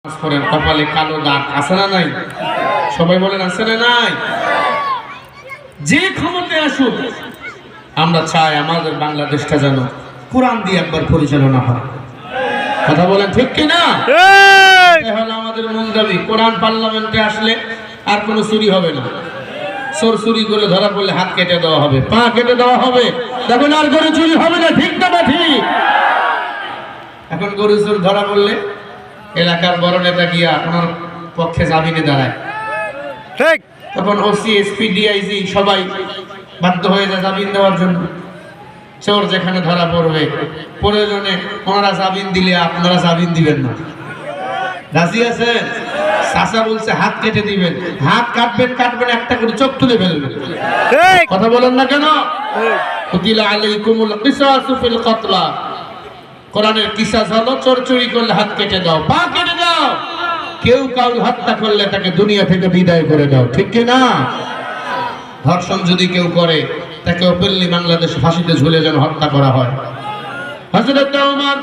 কপালে কালো দাগ আছে না নাই? সবাই বলেন আছে না নাই? যে ক্ষমতায় আসুক আমরা চাই আমাদের বাংলাদেশটা যেন কোরআন দিয়ে একবার পরিচালনা হয়। কথা বলেন ঠিক কিনা? হলো আমাদের মূল দাবি। কোরআন পার্লামেন্টে আসলে আর কোনো চুরি হবে না। চোর চুরি করে ধরা পড়লে হাত কেটে দেওয়া হবে, পা কেটে দেওয়া হবে। দেখুন আর গরু চুরি হবে না, ঠিক না ঠিক? এখন গরু চোর ধরা পড়লে এলাকার বড় নেতা গিয়া ওনার পক্ষে জামিনে দাঁড়ায়, ঠিক? তখন ওসি, এসপি, ডিআইজি সবাই বাধ্য হয়ে যায় জামিন দেওয়ার জন্য। চোর যেখানে ধরা পড়বে প্রয়োজনে ওনারা জামিন দিলে আপনারা জামিন দিবেন না। রাজি আছেন? চাচা বলছে হাত কেটে দিবেন, হাত কাটবেন কাটবেন একটা করে চোখ তুলে ফেলবেন। কথা বলেন না কেন? কুতিলা আলাইকুমুল কিসাসু ফিল কাতলা। কোরআনের কিসাস হলো চোর চুরি করলে হাত কেটে দাও, পা কেটে দাও। কেউ কাউকে হত্যা করলে তাকে দুনিয়া থেকে বিদায় করে দাও, ঠিক কি না? ধর্ষণ যদি কেউ করে তাকে ওপেনলি বাংলাদেশ ফাঁসিতে ঝুলে যেন হত্যা করা হয়। হযরত ওমর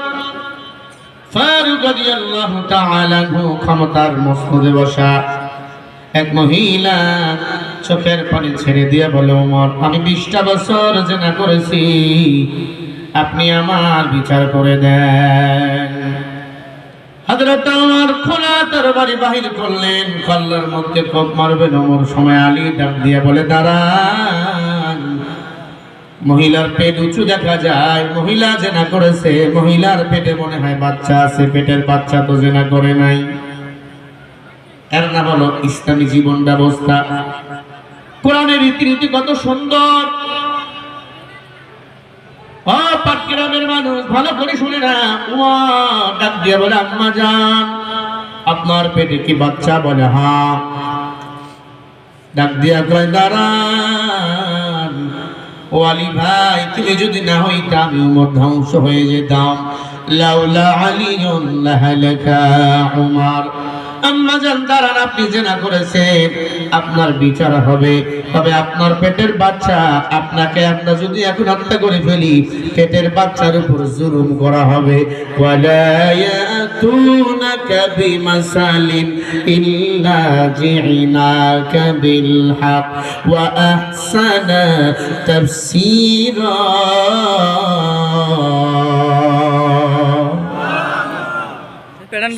ফারুক রাদিয়াল্লাহু তাআলা আনহু ক্ষমতার মসনদে বসা এক মহিলা চোখের পানি ছেড়ে দিয়ে বলে, ওমর আমি 20টা বছর জিনা করেছি, আপনি আমার বিচার করে দেন। হযরত ওমর খোলা তরবারি বাহির করলেন, কল্লার মধ্যে কোপ মারবেন। ওমর সময় আলী ডাক দিয়ে বলে, দাঁড়ান। মহিলার পেট উঁচু দেখা যায়, মহিলা জেনা করেছে। মহিলার পেটে মনে হয় বাচ্চা আছে, পেটের বাচ্চা তো জেনা করে নাই। এর নাম হলো ইসলামী জীবন ব্যবস্থা। কোরআনের রীতিনীতি কত সুন্দর। পাটগ্রামের মানুষ ভালো করে শুনে না। ওমর ডাক দিয়ে বলে, আম্মা জান আপনার পেটে কি বাচ্চা? বলে হ্যাঁ। ডাক দিয়া কয়, দাঁড়ান। ও আলী ভাই, তুমি যদি না হইতা আমি উমর ধ্বংস হয়ে যেতাম। লাউলা আলিয়ুন লাহালাকা উমর। আম্মা জান দাঁড়ান, আপনি জেনা করেছেন, আপনার বিচার হবে। তবে আপনার পেটের বাচ্চা, আপনাকে আমরা যদি এখন হত্যা করে ফেলি, পেটের বাচ্চার উপর জুলুম করা হবে। ওয়ালা ইয়াতুনাকা বিমাসালিন ইল্লা জিনাকা বিল হক ওয়া আহসানা তাফসীরা।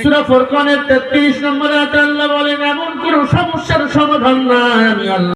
সূরা ফুরকানের 33 নম্বরে আল্লাহ বলেন, এমন কোন সমস্যার সমাধান নাই আমি আল্লাহ